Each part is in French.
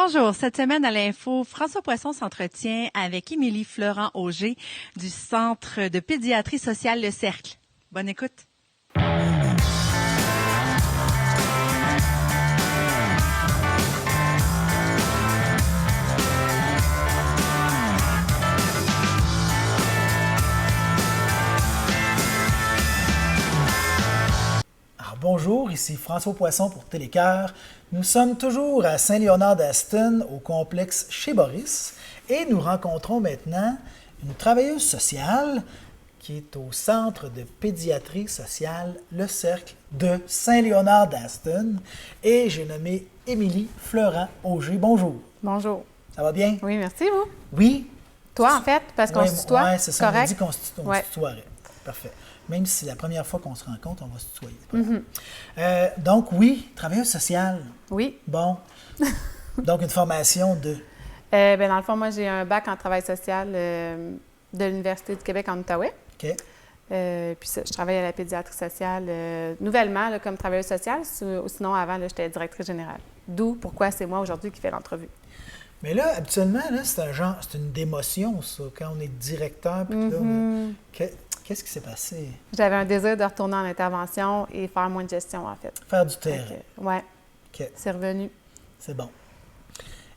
Bonjour, cette semaine à l'Info, François Poisson s'entretient avec Émilie Florent-Auger du Centre de pédiatrie sociale Le Cercle. Bonne écoute. Bonjour, ici François Poisson pour Télécœur. Nous sommes toujours à Saint-Léonard-d'Aston, au complexe chez Boris, et nous rencontrons maintenant une travailleuse sociale qui est au Centre de pédiatrie sociale Le Cercle de Saint-Léonard-d'Aston, et j'ai nommé Émilie Florent-Auger. Bonjour. Bonjour. Ça va bien? Oui, merci, vous. Oui. Toi, en fait, parce qu'on se tutoie. Oui, c'est ça. Correct? On a dit qu'on se tutoierait. Parfait. Même si c'est la première fois qu'on se rencontre, on va se tutoyer. Donc, oui, travailleuse sociale. Oui. Bon. Donc, une formation de... Dans le fond, moi, j'ai un bac en travail social de l'Université du Québec en Outaouais. OK. Puis ça, je travaille à la pédiatrie sociale nouvellement là, comme travailleuse sociale. Sinon, avant, j'étais directrice générale. D'où pourquoi c'est moi aujourd'hui qui fais l'entrevue. Mais là, habituellement, là, c'est une démotion, ça, quand on est directeur. Puis là, qu'est-ce qui s'est passé? J'avais un désir de retourner en intervention et faire moins de gestion, en fait. Faire du terrain. Oui. OK. C'est revenu. C'est bon.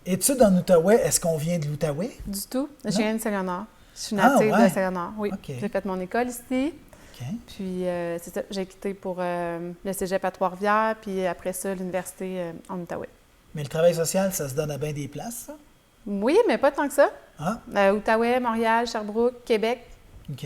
Es-tu dans l'Outaouais? Est-ce qu'on vient de l'Outaouais? Du tout. Je viens de Saint-Léonard. Je suis native de Saint-Léonard. Oui. Okay. J'ai fait mon école ici. OK. Puis, c'est ça. J'ai quitté pour le cégep à Trois-Rivières, puis après ça, l'université en Outaouais. Mais le travail social, ça se donne à bien des places, ça? Oui, mais pas tant que ça. Ah. Outaouais, Montréal, Sherbrooke, Québec. OK.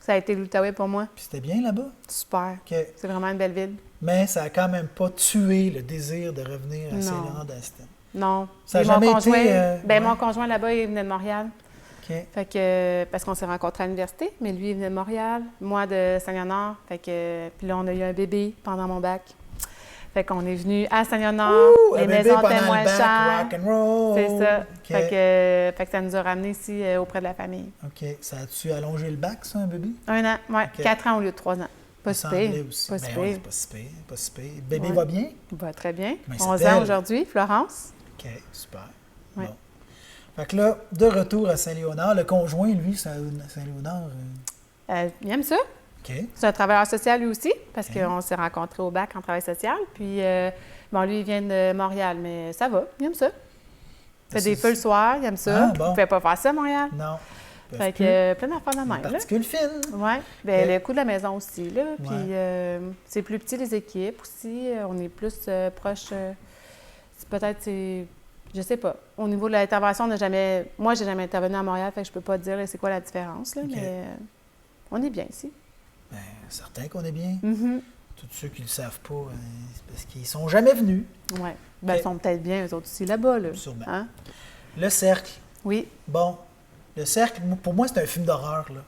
Ça a été l'Outaouais pour moi. Puis c'était bien là-bas? Super. OK. C'est vraiment une belle ville. Mais ça n'a quand même pas tué le désir de revenir à Saint-Laurent-d'Aston. Non. Ça n'a jamais été... Mon conjoint là-bas, il venait de Montréal. OK. Fait que, parce qu'on s'est rencontrés à l'université, mais lui, il venait de Montréal, moi de Saint-Léonard. Fait que, puis là, on a eu un bébé pendant mon bac. Fait qu'on est venu à Saint-Léonard, les maisons étaient moins chères. Rock and roll. C'est ça. Okay. Fait que ça nous a ramenés ici auprès de la famille. OK. Ça a-tu allongé le bac, ça, un bébé? 1 an, oui. Okay. 4 ans au lieu de 3 ans. Pas si pire. Aussi. Pas si pire. Ouais, pas si pire. Pas si pire. Le bébé va bien? Il va très bien. 11 ans aujourd'hui, Florence. OK, super. Ouais. Bon. Fait que là, de retour à Saint-Léonard, le conjoint, lui, Saint-Léonard... il aime ça. OK. C'est un travailleur social lui aussi, parce qu'on s'est rencontrés au bac en travail social. Puis, lui, il vient de Montréal, mais ça va, il aime ça. Il fait des feux le soir, il aime ça. Ah, bon. Il ne pouvait pas faire ça à Montréal. Non. Fait que plein d'affaires de même. Particules fines. Oui. Le coût de la maison aussi, là. Puis, c'est plus petit, les équipes aussi. On est plus proche. Peut-être, je sais pas. Au niveau de l'intervention, moi, j'ai jamais intervenu à Montréal, fait que je peux pas dire c'est quoi la différence, là, mais on est bien ici. Bien, certain qu'on est bien. Mm-hmm. Tous ceux qui ne le savent pas, c'est parce qu'ils sont jamais venus. Oui. Bien, ils sont peut-être bien, eux autres aussi, là-bas, là. Sûrement. Hein? Le Cercle. Oui. Bon, le Cercle, pour moi, c'est un film d'horreur, là.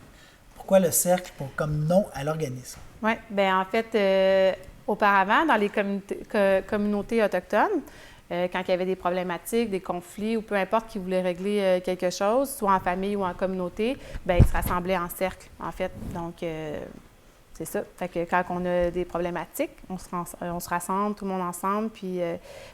Pourquoi le Cercle comme nom à l'organisme? Oui. Bien, en fait, auparavant, dans les communautés autochtones, quand il y avait des problématiques, des conflits ou peu importe qui voulaient régler quelque chose, soit en famille ou en communauté, bien, ils se rassemblaient en cercle, en fait. Donc, c'est ça. Fait que quand on a des problématiques, on se rassemble, tout le monde ensemble. Puis,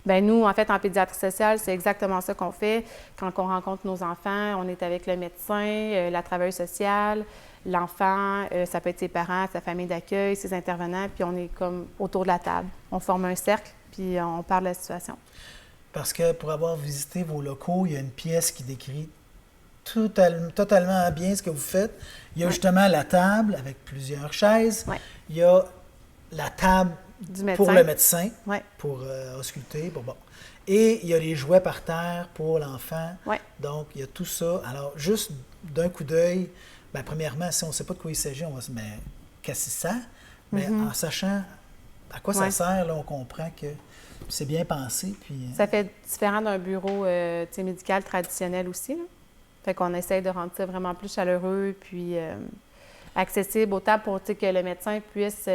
nous, en fait, en pédiatrie sociale, c'est exactement ça qu'on fait. Quand on rencontre nos enfants, on est avec le médecin, la travailleuse sociale, l'enfant, ça peut être ses parents, sa famille d'accueil, ses intervenants, puis on est comme autour de la table. On forme un cercle, puis on parle de la situation. Parce que pour avoir visité vos locaux, il y a une pièce qui décrit totalement bien ce que vous faites. Il y a justement la table avec plusieurs chaises. Oui. Il y a la table pour le médecin, pour ausculter. Bon. Et il y a les jouets par terre pour l'enfant. Oui. Donc, il y a tout ça. Alors, juste d'un coup d'œil, premièrement, si on ne sait pas de quoi il s'agit, on va se dire, mais qu'est-ce que c'est ça? Mais en sachant à quoi ça sert, là, on comprend que c'est bien pensé. Puis, ça fait différent d'un bureau médical traditionnel aussi, là. Fait qu'on essaye de rendre ça vraiment plus chaleureux, puis accessible autant pour que le médecin puisse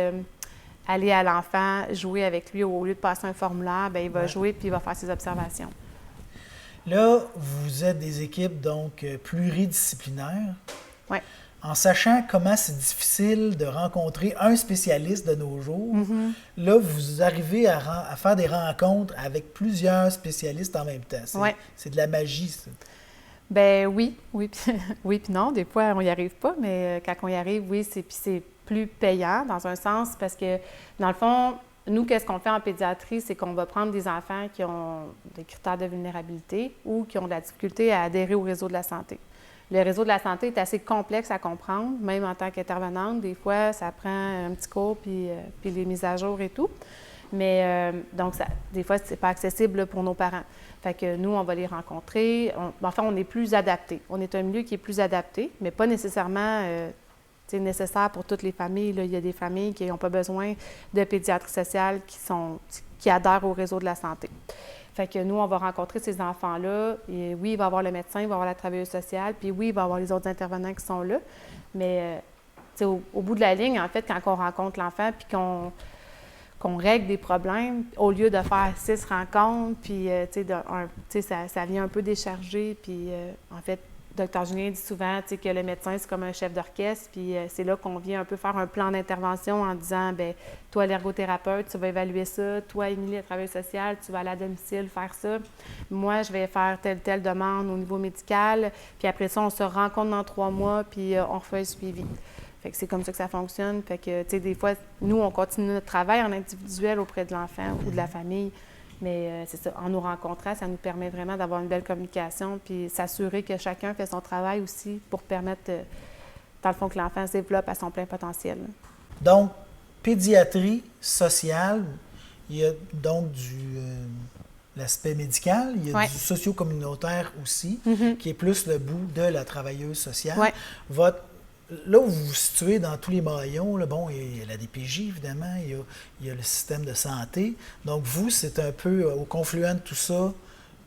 aller à l'enfant, jouer avec lui au lieu de passer un formulaire, bien, il va jouer puis il va faire ses observations. Là, vous êtes des équipes donc pluridisciplinaires. Oui. en sachant comment c'est difficile de rencontrer un spécialiste de nos jours, là, vous arrivez à faire des rencontres avec plusieurs spécialistes en même temps. C'est de la magie, ça. Ben oui, oui puis non. Des fois, on n'y arrive pas, mais quand on y arrive, oui, c'est plus payant dans un sens parce que, dans le fond, nous, qu'est-ce qu'on fait en pédiatrie, c'est qu'on va prendre des enfants qui ont des critères de vulnérabilité ou qui ont de la difficulté à adhérer au réseau de la santé. Le réseau de la santé est assez complexe à comprendre, même en tant qu'intervenante. Des fois, ça prend un petit cours puis les mises à jour et tout. Mais donc, des fois, c'est pas accessible là, pour nos parents. Fait que nous, on va les rencontrer. On est plus adapté. On est un milieu qui est plus adapté, mais pas nécessairement nécessaire pour toutes les familles. Là. Il y a des familles qui n'ont pas besoin de pédiatrie sociale qui adhèrent au réseau de la santé. Fait que nous, on va rencontrer ces enfants-là. Et oui, il va y avoir le médecin, il va y avoir la travailleuse sociale, puis oui, il va y avoir les autres intervenants qui sont là. Mais au bout de la ligne, en fait, quand on rencontre l'enfant puis qu'on règle des problèmes, au lieu de faire 6 rencontres, puis ça vient un peu décharger. Puis en fait, Dr. Julien dit souvent que le médecin, c'est comme un chef d'orchestre, puis c'est là qu'on vient un peu faire un plan d'intervention en disant, bien, toi, l'ergothérapeute, tu vas évaluer ça, toi, Émilie, la travailleuse sociale, tu vas aller à domicile faire ça. Moi, je vais faire telle demande au niveau médical, puis après ça, on se rencontre dans 3 mois, puis on refait le suivi. Fait que c'est comme ça que ça fonctionne. Fait que, des fois, nous, on continue notre travail en individuel auprès de l'enfant ou de la famille. Mais c'est ça, en nous rencontrant, ça nous permet vraiment d'avoir une belle communication puis s'assurer que chacun fait son travail aussi pour permettre, dans le fond, que l'enfant se développe à son plein potentiel. Donc, pédiatrie sociale, il y a donc l'aspect médical, il y a du socio-communautaire aussi, qui est plus le bout de la travailleuse sociale. Là où vous vous situez dans tous les maillons, là, bon, il y a la DPJ, évidemment, il y a le système de santé. Donc, vous, c'est un peu au confluent de tout ça,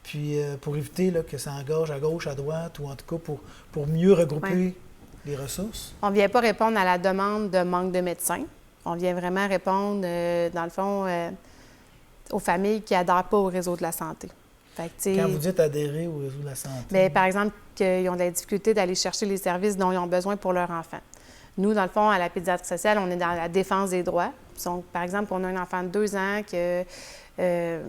puis pour éviter là, que ça engorge à gauche, à droite, ou en tout cas pour mieux regrouper les ressources. On ne vient pas répondre à la demande de manque de médecins. On vient vraiment répondre, dans le fond, aux familles qui n'adhèrent pas au réseau de la santé. Fait que, quand vous dites adhérer au réseau de la santé? Bien, par exemple, qu'ils ont de la difficulté d'aller chercher les services dont ils ont besoin pour leur enfant. Nous, dans le fond, à la pédiatrie sociale, on est dans la défense des droits. Donc, par exemple, on a un enfant de 2 ans que il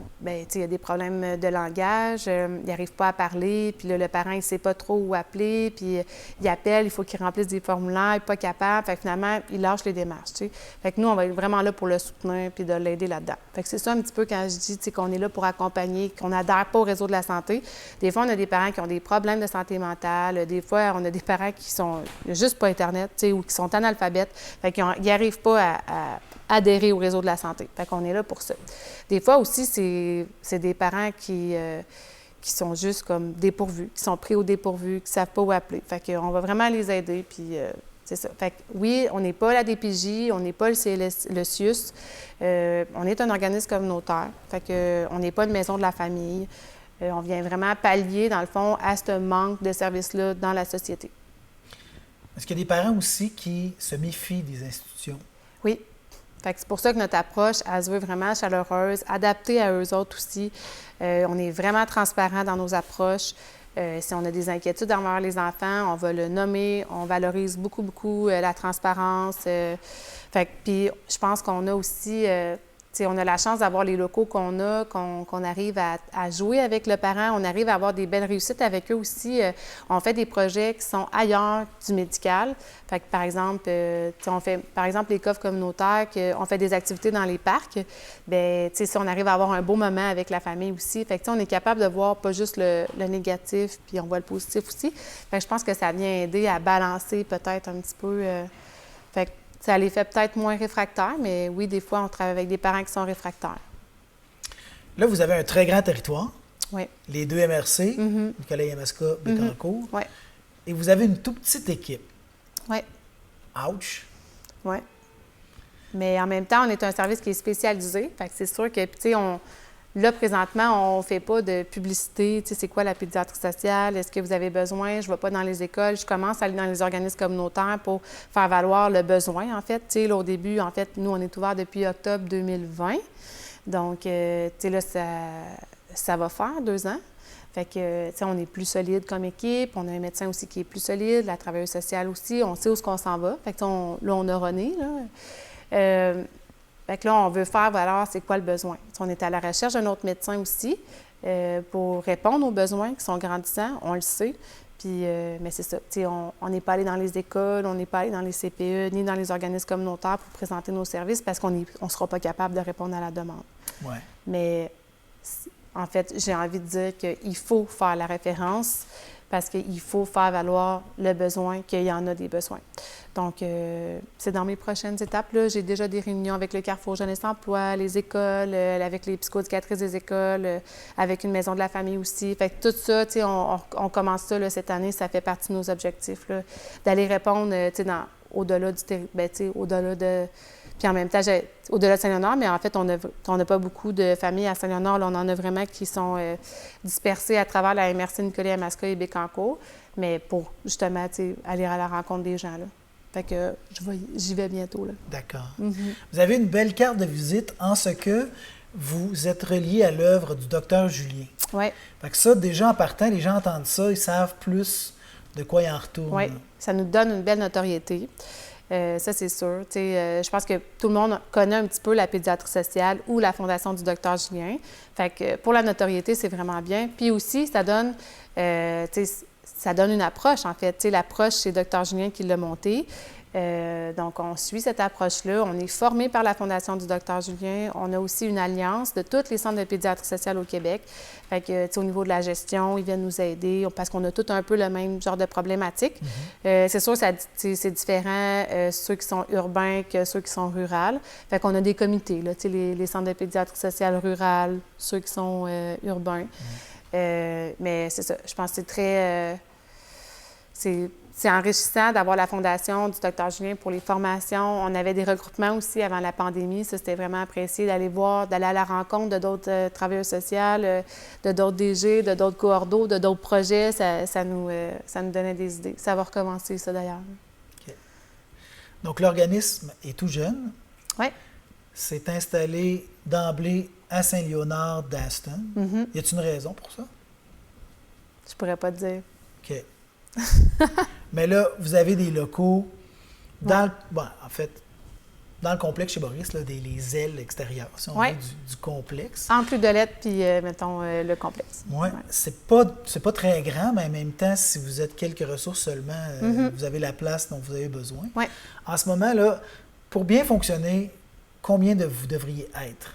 y a des problèmes de langage, il n'arrive pas à parler, puis là, le parent, il ne sait pas trop où appeler, puis il appelle, il faut qu'il remplisse des formulaires, il n'est pas capable, fait que finalement, il lâche les démarches, tu sais. Fait que nous, on va être vraiment là pour le soutenir puis de l'aider là-dedans. Fait que c'est ça un petit peu quand je dis, tu sais, qu'on est là pour accompagner, qu'on n'adhère pas au réseau de la santé. Des fois, on a des parents qui ont des problèmes de santé mentale, des fois, on a des parents qui sont juste pas Internet, tu sais, ou qui sont analphabètes, fait qu'ils n'arrivent pas à adhérer au réseau de la santé. Fait qu'on est là pour ça. Des fois aussi, c'est des parents qui sont juste comme dépourvus, qui sont pris au dépourvu, qui ne savent pas où appeler. Fait qu'on va vraiment les aider, puis c'est ça. Fait que oui, on n'est pas la DPJ, on n'est pas le CIUS, on est un organisme communautaire. Fait qu'on n'est pas une maison de la famille. On vient vraiment pallier, dans le fond, à ce manque de services-là dans la société. Est-ce qu'il y a des parents aussi qui se méfient des institutions? Oui. Fait que c'est pour ça que notre approche, elle se veut vraiment chaleureuse, adaptée à eux autres aussi. On est vraiment transparent dans nos approches. Si on a des inquiétudes envers les enfants, on va le nommer. On valorise beaucoup, beaucoup la transparence. Fait que, puis je pense qu'on a aussi... on a la chance d'avoir les locaux qu'on a, qu'on arrive à jouer avec le parent. On arrive à avoir des belles réussites avec eux aussi. On fait des projets qui sont ailleurs du médical. Fait que, par exemple, on fait, par exemple, les coffres communautaires, on fait des activités dans les parcs. Bien, si on arrive à avoir un beau moment avec la famille aussi. Fait que, on est capable de voir pas juste le négatif, puis on voit le positif aussi. Fait que je pense que ça vient aider à balancer peut-être un petit peu. Fait que, ça les fait peut-être moins réfractaires, mais oui, des fois, on travaille avec des parents qui sont réfractaires. Là, vous avez un très grand territoire. Oui. Les 2 MRC, Nicolas Yamaska, Bécancour. Oui. Et vous avez une toute petite équipe. Oui. Ouch! Oui. Mais en même temps, on est un service qui est spécialisé. Fait que c'est sûr que, tu sais, là, présentement, on ne fait pas de publicité. Tu sais, c'est quoi la pédiatrie sociale? Est-ce que vous avez besoin? Je ne vais pas dans les écoles. Je commence à aller dans les organismes communautaires pour faire valoir le besoin, en fait. Tu sais, là, au début, en fait, nous, on est ouvert depuis octobre 2020. Donc, tu sais, là, ça va faire 2 ans. Fait que, tu sais, on est plus solide comme équipe. On a un médecin aussi qui est plus solide, la travailleuse sociale aussi. On sait où est-ce qu'on s'en va. Fait que, là, on a René, là. Fait que là, on veut faire valoir c'est quoi le besoin. T'sais, on est à la recherche d'un autre médecin aussi pour répondre aux besoins qui sont grandissants. On le sait. Puis, mais c'est ça. On n'est pas allé dans les écoles, on n'est pas allé dans les CPE, ni dans les organismes communautaires pour présenter nos services parce qu'on ne sera pas capable de répondre à la demande. Ouais. Mais en fait, j'ai envie de dire qu'il faut faire la référence parce qu'il faut faire valoir le besoin, qu'il y en a des besoins. Donc, c'est dans mes prochaines étapes. Là. J'ai déjà des réunions avec le Carrefour Jeunesse Emploi, les écoles, avec les psychoéducatrices des écoles, avec une maison de la famille aussi. Fait que tout ça, tu sais, on commence ça là, cette année. Ça fait partie de nos objectifs, là, d'aller répondre, tu sais, au-delà du au-delà de... Puis en même temps, au-delà de Saint-Léonard, mais en fait, on n'a pas beaucoup de familles à Saint-Léonard. Là, on en a vraiment qui sont dispersées à travers la MRC Nicolet, Yamaska et Bécancour, mais pour justement, tu sais, aller à la rencontre des gens, là. Fait que j'y vais bientôt, là. D'accord. Vous avez une belle carte de visite en ce que vous êtes relié à l'œuvre du docteur Julien. Oui. Fait que ça, déjà en partant, les gens entendent ça, ils savent plus de quoi il en retourne. Oui, ça nous donne une belle notoriété. Ça, c'est sûr. Je pense que tout le monde connaît un petit peu la pédiatrie sociale ou la Fondation du docteur Julien. Fait que pour la notoriété, c'est vraiment bien. Puis aussi, ça donne une approche, en fait. L'approche, c'est docteur Julien qui l'a montée. Donc, on suit cette approche-là. On est formé par la Fondation du docteur Julien. On a aussi une alliance de tous les centres de pédiatrie sociale au Québec. Fait que, au niveau de la gestion, ils viennent nous aider parce qu'on a tous un peu le même genre de problématique. C'est sûr que c'est différent, ceux qui sont urbains que ceux qui sont ruraux. Fait qu'on a des comités, là, les centres de pédiatrie sociale rurale, ceux qui sont urbains. Mais c'est ça. Je pense que c'est très... C'est enrichissant d'avoir la Fondation du docteur Julien pour les formations. On avait des regroupements aussi avant la pandémie. Ça, c'était vraiment apprécié d'aller à la rencontre de d'autres travailleurs sociaux, de d'autres DG, de d'autres coordos, de d'autres projets. Ça nous donnait des idées. Ça va recommencer, ça, d'ailleurs. OK. Donc, l'organisme est tout jeune. Oui. C'est installé d'emblée à Saint-Léonard d'Aston. Y a-t-il une raison pour ça? Je pourrais pas te dire. OK. Mais là, vous avez des locaux dans le complexe chez Boris, là, les ailes extérieures, si on veut, du complexe. Entre Ludolette puis, mettons, le complexe. Oui. Ouais. C'est pas très grand, mais en même temps, si vous êtes quelques ressources seulement, vous avez la place dont vous avez besoin. Ouais. En ce moment, là, pour bien fonctionner, combien de vous devriez être?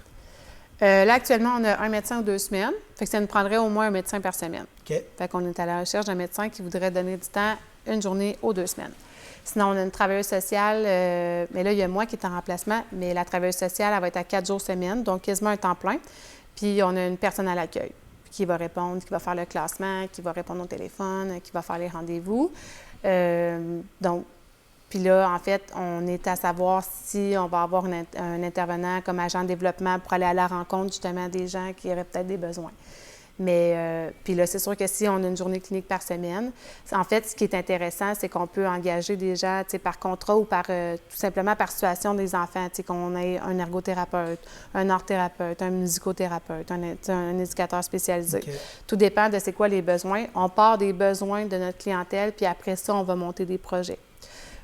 Là, actuellement, on a un médecin aux 2 semaines. Fait que ça nous prendrait au moins un médecin par semaine. OK. Fait qu'on est à la recherche d'un médecin qui voudrait donner du temps une journée aux 2 semaines. Sinon, on a une travailleuse sociale, mais là, il y a moi qui est en remplacement, mais la travailleuse sociale, elle va être à 4 jours semaine, donc quasiment un temps plein. Puis, on a une personne à l'accueil qui va répondre, qui va faire le classement, qui va répondre au téléphone, qui va faire les rendez-vous. Puis là, en fait, on est à savoir si on va avoir un intervenant comme agent de développement pour aller à la rencontre, justement, des gens qui auraient peut-être des besoins. Mais, puis là, c'est sûr que si on a une journée clinique par semaine, en fait, ce qui est intéressant, c'est qu'on peut engager des gens, tu sais, par contrat ou par, tout simplement par situation des enfants, tu sais, qu'on ait un ergothérapeute, un orthothérapeute, un musicothérapeute, un éducateur spécialisé. Okay. Tout dépend de c'est quoi les besoins. On part des besoins de notre clientèle, puis après ça, on va monter des projets.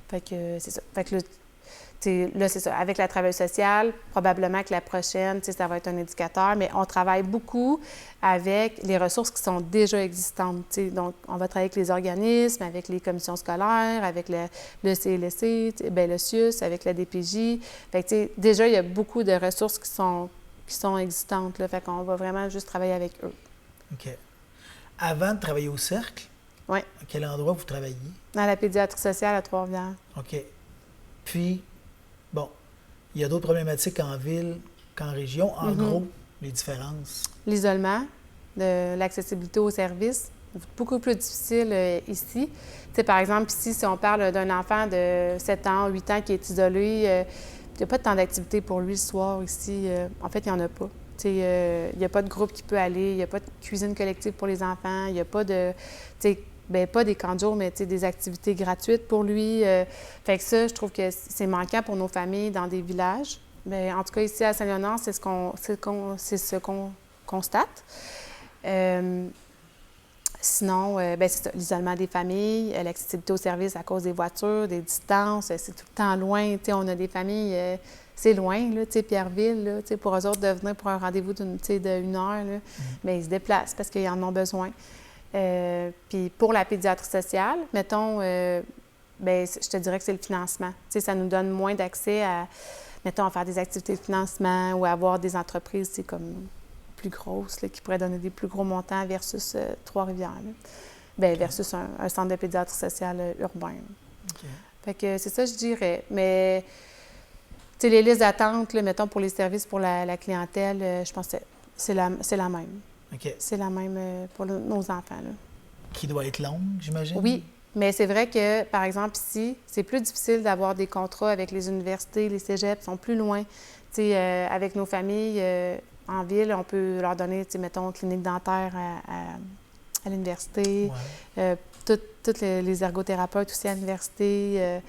Fait que c'est ça. Fait que là, c'est ça. Avec la travailleuse sociale, probablement que la prochaine, ça va être un éducateur, mais on travaille beaucoup avec les ressources qui sont déjà existantes. T'sais. Donc, on va travailler avec les organismes, avec les commissions scolaires, avec le CLSC, le CIUS, avec la DPJ. Fait que, déjà, il y a beaucoup de ressources qui sont existantes. Là. Fait qu'on va vraiment juste travailler avec eux. OK. Avant de travailler au Cercle, oui. À quel endroit vous travailliez? Dans la pédiatrie sociale à Trois-Rivières. OK. Puis, bon, il y a d'autres problématiques en ville qu'en région. En gros, les différences? L'isolement, l'accessibilité aux services, beaucoup plus difficile ici. Tu sais, par exemple, ici, si on parle d'un enfant de 7 ans, 8 ans qui est isolé, il n'y a pas de temps d'activité pour lui le soir ici. En fait, il n'y en a pas. Il n'y a pas de groupe qui peut aller, il n'y a pas de cuisine collective pour les enfants, il n'y a pas de... pas des camps de jour, mais des activités gratuites pour lui. Fait que ça, je trouve que c'est manquant pour nos familles dans des villages. Mais en tout cas, ici à Saint-Léonard, c'est ce qu'on constate. Sinon, c'est ça, l'isolement des familles, l'accessibilité aux services à cause des voitures, des distances, c'est tout le temps loin. On a des familles, c'est loin, là, Pierreville, là, pour eux autres, de venir pour un rendez-vous d'1 heure, là, mais ils se déplacent parce qu'ils en ont besoin. Puis pour la pédiatrie sociale, mettons, je te dirais que c'est le financement. Ça nous donne moins d'accès à, mettons, à faire des activités de financement ou à avoir des entreprises, comme plus grosses, là, qui pourraient donner des plus gros montants versus Trois-Rivières. Versus un centre de pédiatrie sociale urbain. OK. Fait que c'est ça, je dirais. Mais, les listes d'attente, là, mettons, pour les services pour la clientèle, je pense que c'est la même. OK. C'est la même pour nos enfants, là. Qui doit être longue, j'imagine? Oui, mais c'est vrai que, par exemple, ici, c'est plus difficile d'avoir des contrats avec les universités, les cégeps sont plus loin. Avec nos familles en ville, on peut leur donner, mettons, clinique dentaire à l'université, Ouais. tous les ergothérapeutes aussi à l'université.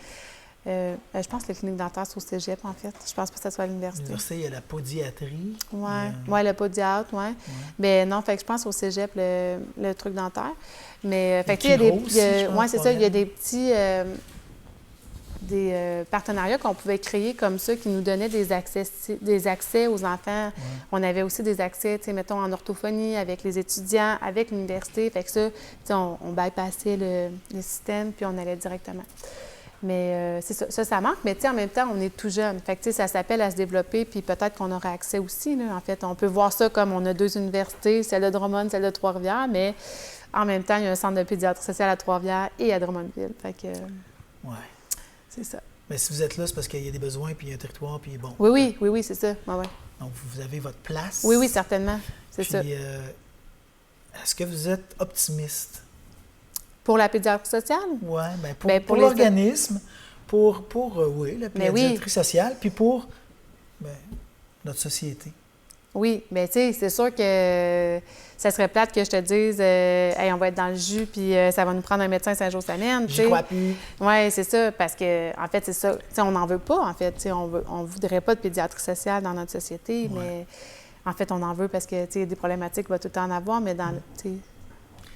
Je pense que les cliniques dentaires, c'est au cégep, en fait. Je pense pas que ça soit à l'université. À l'université, il y a la podiatrie. Oui, le podiatre, oui. Mais non, fait que je pense au cégep, le truc dentaire. Mais, fait que, il y a des... Oui, c'est ça, il y a des petits... des partenariats qu'on pouvait créer comme ça qui nous donnaient des accès aux enfants. Ouais. On avait aussi des accès, mettons, en orthophonie avec les étudiants, avec l'université. Fait que ça, on bypassait le système puis on allait directement. Mais c'est ça manque. Mais en même temps, on est tout jeune. Fait que ça s'appelle à se développer puis peut-être qu'on aura accès aussi. Là. En fait, on peut voir ça comme on a 2 universités, celle de Drummond, celle de Trois-Rivières, mais en même temps, il y a un centre de pédiatrie sociale à Trois-Rivières et à Drummondville. Fait que... Ouais. C'est ça. Mais si vous êtes là, c'est parce qu'il y a des besoins, puis il y a un territoire, puis bon. Oui, c'est ça. Ouais. Donc, vous avez votre place. Oui, certainement. C'est puis, ça. Est-ce que vous êtes optimiste? Pour la pédiatrie sociale? Oui, pour l'organisme, pour la pédiatrie sociale, puis pour notre société. Oui, bien, tu sais, c'est sûr que ça serait plate que je te dise hey, on va être dans le jus, puis ça va nous prendre un médecin 5 jours semaine. J'y crois plus. Oui, c'est ça, parce que, en fait, c'est ça. Tu sais, on n'en veut pas, en fait. On ne voudrait pas de pédiatrie sociale dans notre société, mais en fait, on en veut parce que, tu sais, des problématiques, il va tout le temps en avoir, mais dans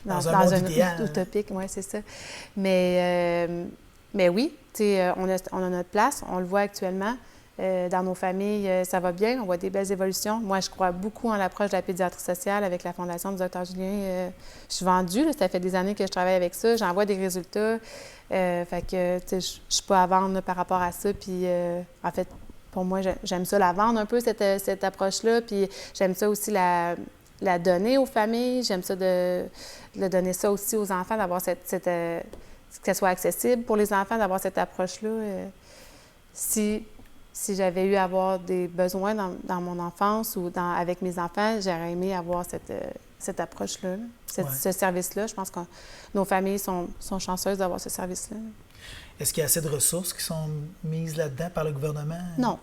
un monde idéal. Utopique, oui, c'est ça. Mais oui, tu sais, on a notre place, on le voit actuellement. Dans nos familles, ça va bien, on voit des belles évolutions. Moi, je crois beaucoup en l'approche de la pédiatrie sociale avec la Fondation du Dr Julien. Je suis vendue, là, ça fait des années que je travaille avec ça, j'en vois des résultats. Fait que, tu sais, je suis pas à vendre là, par rapport à ça. Puis, en fait, pour moi, j'aime ça la vendre un peu, cette approche-là. Puis, j'aime ça aussi la donner aux familles. J'aime ça de donner ça aussi aux enfants, d'avoir que ça soit accessible pour les enfants, d'avoir cette approche-là. Si j'avais eu à avoir des besoins dans mon enfance ou avec mes enfants, j'aurais aimé avoir cette approche-là, ce service-là. Je pense que nos familles sont chanceuses d'avoir ce service-là. Est-ce qu'il y a assez de ressources qui sont mises là-dedans par le gouvernement? Non.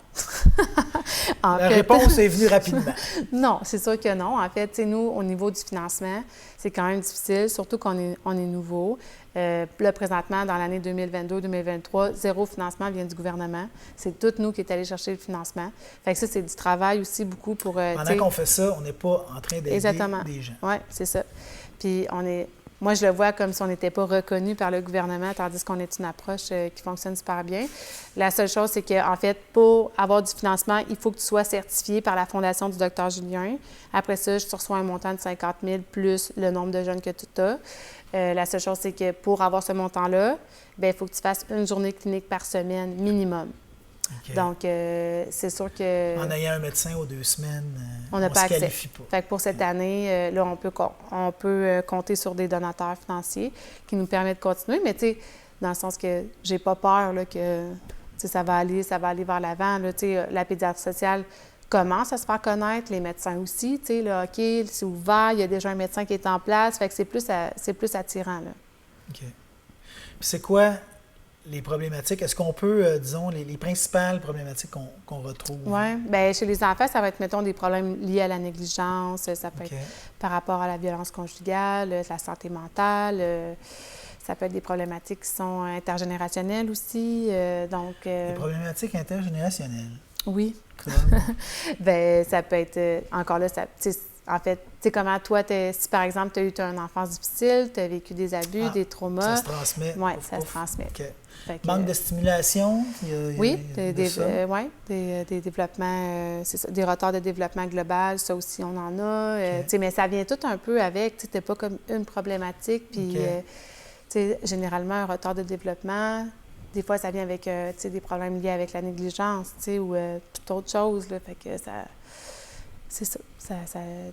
La réponse est venue rapidement. Non, c'est sûr que non. En fait, nous, au niveau du financement, c'est quand même difficile, surtout qu'on est nouveau. Là, présentement, dans l'année 2022-2023, 0 financement vient du gouvernement. C'est tout nous qui est allé chercher le financement. Fait que ça, c'est du travail aussi beaucoup pour... Pendant qu'on fait ça, on n'est pas en train d'aider des gens. Oui, c'est ça. Puis moi, je le vois comme si on n'était pas reconnu par le gouvernement, tandis qu'on est une approche qui fonctionne super bien. La seule chose, c'est qu'en fait, pour avoir du financement, il faut que tu sois certifié par la Fondation du Dr Julien. Après ça, tu reçois un montant de 50 000 plus le nombre de jeunes que tu as. La seule chose, c'est que pour avoir ce montant-là, il faut que tu fasses 1 journée clinique par semaine minimum. Okay. Donc, c'est sûr que... En ayant un médecin aux 2 semaines, on n'a pas se accès. qualifie pas. Fait que pour cette année, là, on peut compter sur des donateurs financiers qui nous permettent de continuer. Mais, tu sais, dans le sens que j'ai pas peur là, que ça va aller vers l'avant. Là, la pédiatrie sociale commence à se faire connaître, les médecins aussi. Là, OK, c'est ouvert, il y a déjà un médecin qui est en place. Fait que c'est plus attirant. Là. OK. Puis c'est quoi les problématiques? Est-ce qu'on peut, disons, les principales problématiques qu'on retrouve? Oui. Bien, chez les enfants, ça va être, mettons, des problèmes liés à la négligence. Ça peut être par rapport à la violence conjugale, la santé mentale. Ça peut être des problématiques qui sont intergénérationnelles aussi. Des problématiques intergénérationnelles? Oui. Bien, ça peut être, encore là, en fait, tu sais, comment toi, si par exemple, tu as eu une enfance difficile, tu as vécu des abus, des traumas. Ça se transmet. Oui, ça se transmet. OK. Fait que, Manque de stimulation? Oui, des des développements, c'est ça, des retards de développement global, ça aussi, on en a. OK. Tu sais, mais ça vient tout un peu avec, tu sais, t'es pas comme une problématique, puis, OK. tu sais, généralement, un retard de développement, des fois, ça vient avec, tu sais, des problèmes liés avec la négligence, tu sais, ou toute autre chose, là, fait que ça... C'est ça.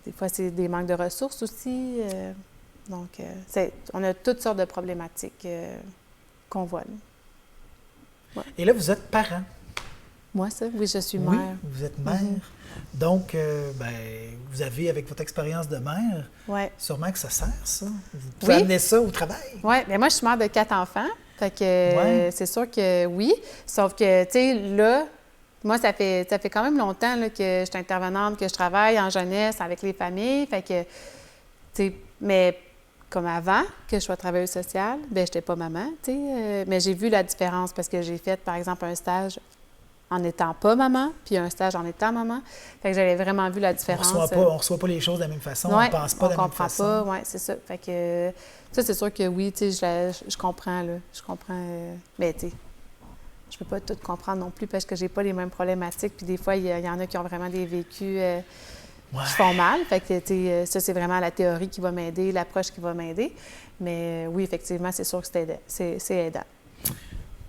Des fois, c'est des manques de ressources aussi. Donc, on a toutes sortes de problématiques qu'on voit. Là. Ouais. Et là, vous êtes parent. Moi, ça? Oui, je suis Oui, mère. vous êtes mère. Donc, vous avez, avec votre expérience de mère, Ouais. sûrement que ça sert, ça. Vous pouvez amener ça au travail. Oui, mais moi, je suis mère de 4 enfants. Fait que c'est sûr que oui. Sauf que, tu sais, là, moi, ça fait quand même longtemps là, que je suis intervenante, que je travaille en jeunesse avec les familles. Fait que, tu sais, mais comme avant que je sois travailleuse sociale, bien, je n'étais pas maman, tu sais. Mais j'ai vu la différence parce que j'ai fait, par exemple, un stage en n'étant pas maman, puis un stage en étant maman. Fait que j'avais vraiment vu la différence. On reçoit pas les choses de la même façon, on ne pense pas de la même façon. On comprend pas, oui, c'est ça. Fait que ça, c'est sûr que oui, tu sais, je comprends, là. Je comprends, mais tu sais, je peux pas tout comprendre non plus parce que j'ai pas les mêmes problématiques. Puis des fois, il y en a qui ont vraiment des vécus qui font mal. Fait que, tu sais, ça, c'est vraiment la théorie qui va m'aider, l'approche qui va m'aider. Mais oui, effectivement, c'est sûr que c'est aidant.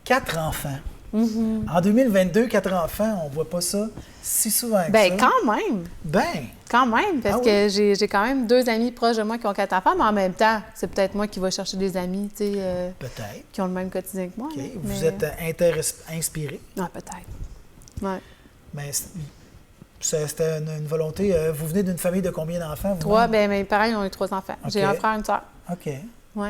4 enfants. En 2022, 4 enfants, on voit pas ça si souvent que Bien, ça. quand même! Quand même, parce que j'ai quand même 2 amis proches de moi qui ont 4 enfants, mais en même temps, c'est peut-être moi qui vais chercher des amis, tu sais, peut-être. qui ont le même quotidien que moi. OK. Là, Vous êtes inspiré. Ah, peut-être. Oui. Mais c'était une volonté. Vous venez d'une famille de combien d'enfants? 3, bien, mes parents, ils ont eu 3 enfants. OK. J'ai un frère et une soeur. OK. Oui.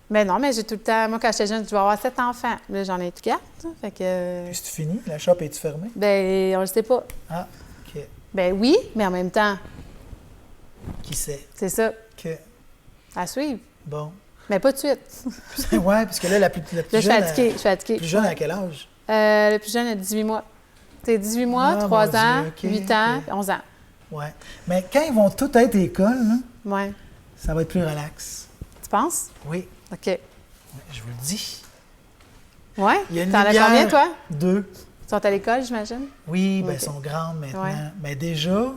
Mais non, mais j'ai tout le temps... Moi, quand j'étais jeune, je vais avoir 7 enfants. Là, j'en ai 4. Fait que... Puis c'est fini? La shop est-tu fermée? Bien, on le sait pas. Ah, OK. Bien, oui, mais en même temps, Qui sait? c'est ça. OK. À suivre. Bon. Mais pas de suite. Oui, parce que là, la plus Là, je suis jeune... fatiguée. Je suis fatiguée. Plus jeune à quel âge? Le plus jeune a 18 mois. C'est 18 mois, Ah, 3 mon Dieu, ans, OK, 8 ans, OK. 11 ans. Oui. Mais quand ils vont tous être à l'école, là, Oui. ça va être plus relax. Tu penses? Oui. OK. Oui, je vous le dis. Oui? Il y a une T'en as lumière- combien, toi? 2. Ils sont à l'école, j'imagine? Oui, bien, OK. elles sont grandes maintenant. Ouais. Mais déjà,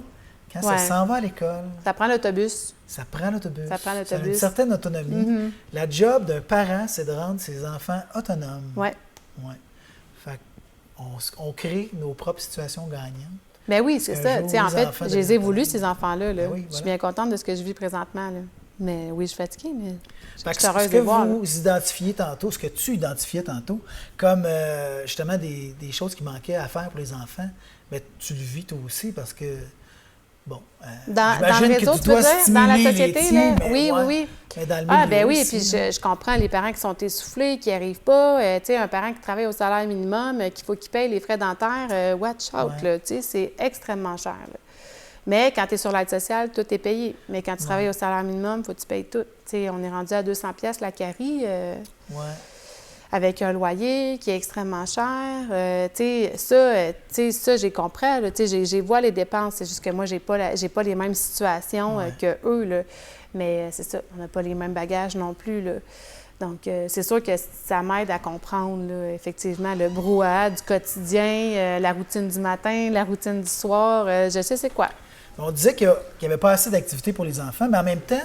quand ça Ouais. s'en va à l'école, Ça prend l'autobus. ça prend l'autobus. Ça prend a l'autobus. une certaine autonomie. Mhm. La job d'un parent, c'est de rendre ses enfants autonomes. Oui. Ouais. Fait on crée nos propres situations gagnantes. Bien oui, c'est Un ça. jour, Tu sais, en les fait, enfants je les ai deviennent voulu, autonomes. ces enfants-là. Là. Ben oui, Je suis voilà. bien contente de ce que je vis présentement. Là. Mais oui, je suis fatiguée, mais je Fait que suis heureuse ce de que les voir. là. vous identifiez tantôt, ce que tu identifiais tantôt, comme justement des choses qui manquaient à faire pour les enfants, mais tu le vis toi aussi parce que, bon, Dans j'imagine le que réseau, tu tu veux dois dire? stimuler Dans la les société, tiens, là? mais Oui, ouais, oui. mais dans le Ah, milieu ben oui, et aussi, puis là. je comprends les parents qui sont essoufflés, qui n'y arrivent pas. Tu sais, un parent qui travaille au salaire minimum, qu'il faut qu'il paye les frais dentaires, watch out, Ouais. là. Tu sais, c'est extrêmement cher, là. Mais quand tu es sur l'aide sociale, tout est payé. Mais quand tu travailles au salaire minimum, il faut que tu payes tout. Tu sais, on est rendu à 200 pièces la carie, Ouais. avec un loyer qui est extrêmement cher. Tu sais, ça, j'ai compris. là. Tu sais, j'ai vois les dépenses. C'est juste que moi, j'ai pas les mêmes situations Ouais. que eux, là. Mais c'est ça, on n'a pas les mêmes bagages non plus, là. Donc, c'est sûr que ça m'aide à comprendre, là, effectivement, le brouhaha du quotidien, la routine du matin, la routine du soir. Je sais c'est quoi. On disait qu'il n'y avait pas assez d'activités pour les enfants, mais en même temps,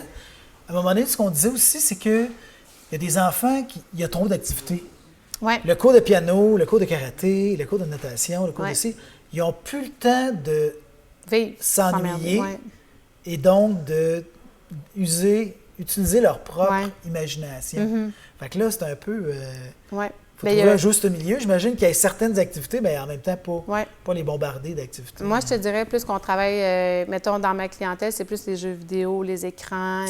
à un moment donné, ce qu'on disait aussi, c'est qu'il y a des enfants il y a trop d'activités. Oui. Le cours de piano, le cours de karaté, le cours de natation, le cours Ouais. de ci, ils n'ont plus le temps de Vivre. s'ennuyer Ouais. et donc de utiliser leur propre Ouais. imagination. Mhm. Fait que là, c'est un peu... Ouais. faut Ben, trouver un juste milieu. J'imagine qu'il y a certaines activités, mais en même temps, Ouais. pas les bombarder d'activités. Moi, je te dirais plus qu'on travaille, mettons, dans ma clientèle, c'est plus les jeux vidéo, les écrans,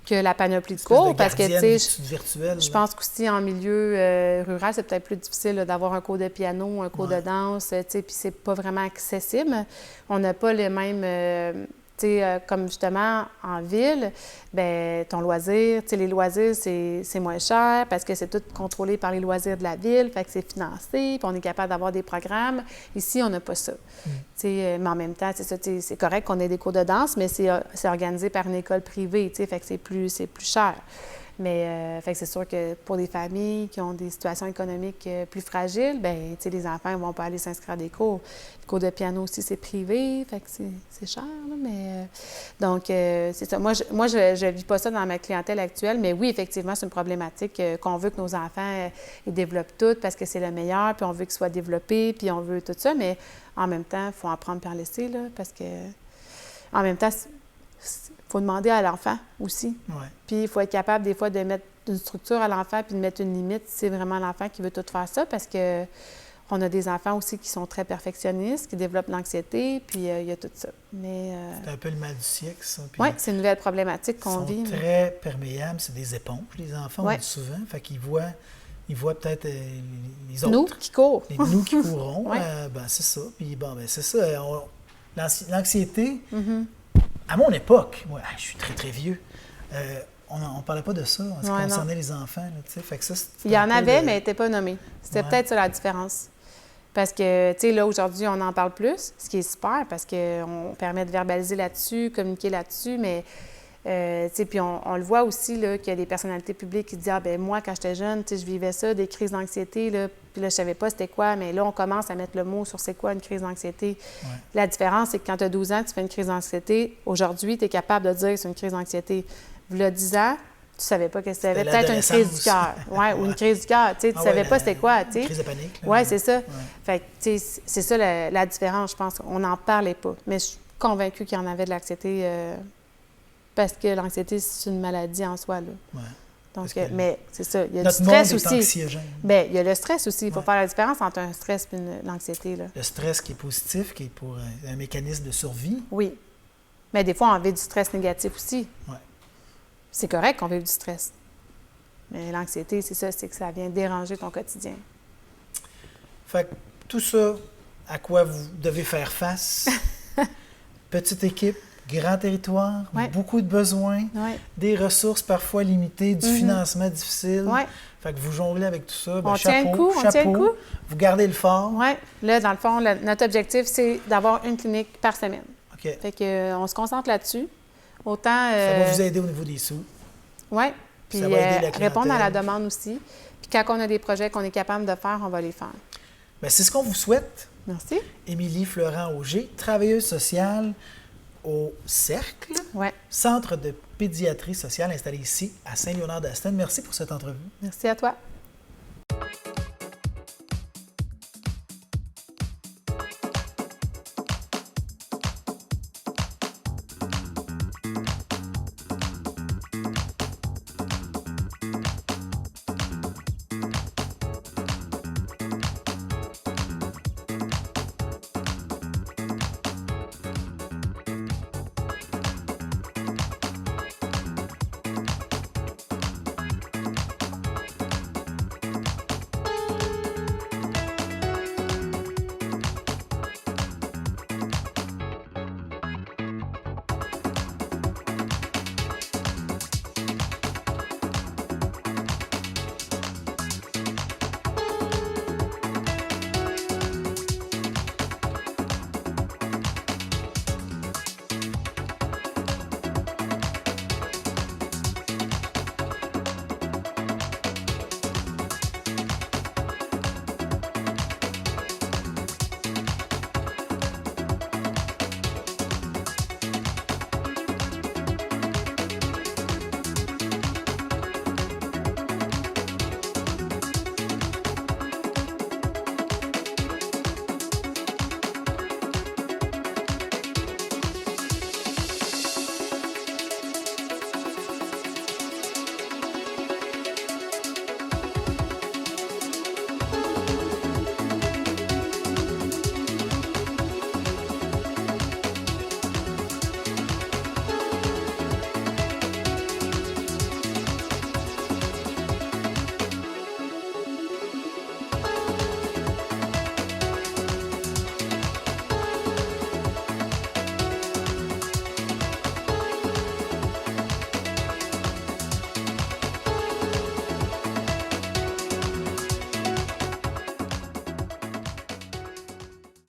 que la panoplie de Espèce cours. de Parce que, tu gardienne sais, virtuelle, je là. pense qu'aussi en milieu rural, c'est peut-être plus difficile là, d'avoir un cours de piano, un cours Ouais. de danse, tu sais, puis c'est pas vraiment accessible. On n'a pas les mêmes... tu comme justement en ville, ben ton loisir, les loisirs, c'est moins cher parce que c'est tout contrôlé par les loisirs de la ville, fait que c'est financé, puis on est capable d'avoir des programmes. Ici, on n'a pas ça. Mais en même temps, c'est ça, c'est correct qu'on ait des cours de danse, mais c'est organisé par une école privée, fait que c'est plus cher. Mais fait que c'est sûr que pour des familles qui ont des situations économiques plus fragiles, ben les enfants ne vont pas aller s'inscrire à des cours. Les cours de piano aussi, c'est privé, fait que c'est cher, là, mais... donc, c'est ça. Moi, je vis pas ça dans ma clientèle actuelle, mais oui, effectivement, c'est une problématique qu'on veut que nos enfants ils développent tout parce que c'est le meilleur, puis on veut qu'ils soient développés, puis on veut tout ça, mais en même temps, il faut en prendre par en laisser, là, parce que en même temps, il faut demander à l'enfant aussi. Ouais. Puis il faut être capable des fois de mettre une structure à l'enfant puis de mettre une limite si c'est vraiment l'enfant qui veut tout faire ça parce que on a des enfants aussi qui sont très perfectionnistes, qui développent l'anxiété, puis il y a tout ça. Mais c'est un peu le mal du siècle, ça. Oui, c'est une nouvelle problématique qu'on vit. Ils sont très perméables, c'est des éponges, les enfants, on dit souvent. Fait qu'ils voient peut-être les autres. Nous qui courent. Nous qui courront, ouais. C'est ça. Puis c'est ça. L'anxiété... À mon époque, moi, je suis très, très vieux, on ne parlait pas de ça en ce qui concernait les enfants. Là, fait que ça, il y en avait, mais elle n'était pas nommée. C'était peut-être ça la différence. Parce que, tu sais, là, aujourd'hui, on en parle plus, ce qui est super, parce qu'on permet de verbaliser là-dessus, communiquer là-dessus, mais, tu sais, puis on le voit aussi, là, qu'il y a des personnalités publiques qui disent « Ah, ben moi, quand j'étais jeune, tu sais, je vivais ça, des crises d'anxiété, là, puis là, je savais pas c'était quoi, mais là, on commence à mettre le mot sur c'est quoi une crise d'anxiété. Ouais. » La différence, c'est que quand tu as 12 ans, tu fais une crise d'anxiété. Aujourd'hui, tu es capable de dire que c'est une crise d'anxiété. Il y a 10 ans, tu savais pas que c'était peut-être une crise du cœur. Ou une crise du cœur. Tu savais pas c'était quoi. Une crise de panique. Oui, c'est ça. Ouais. Fait que, tu sais, c'est ça la différence, je pense. On n'en parlait pas. Mais je suis convaincue qu'il y en avait de l'anxiété parce que l'anxiété, c'est une maladie en soi. Là. Ouais. Donc, mais c'est ça. Il y a du stress aussi. Bien, il y a le stress aussi. Il faut faire la différence entre un stress et l'anxiété. Le stress qui est positif, qui est pour un mécanisme de survie. Oui. Mais des fois, on vit du stress négatif aussi. Oui. C'est correct qu'on vive du stress. Mais l'anxiété, c'est ça, c'est que ça vient déranger ton quotidien. Fait que tout ça, à quoi vous devez faire face, petite équipe, grand territoire, beaucoup de besoins, des ressources parfois limitées, du financement difficile. Fait que vous jonglez avec tout ça. Ben, chapeau. Vous gardez le fort. Oui. Là, dans le fond, notre objectif, c'est d'avoir une clinique par semaine. OK. Fait qu'on se concentre là-dessus. Autant... ça va vous aider au niveau des sous. Oui. Puis répondre à la demande aussi. Puis quand on a des projets qu'on est capable de faire, on va les faire. Bien, c'est ce qu'on vous souhaite. Merci. Émilie Fleurant-Auger, travailleuse sociale au Cercle, centre de pédiatrie sociale installé ici à Saint-Léonard-d'Aston. Merci pour cette entrevue. Merci à toi.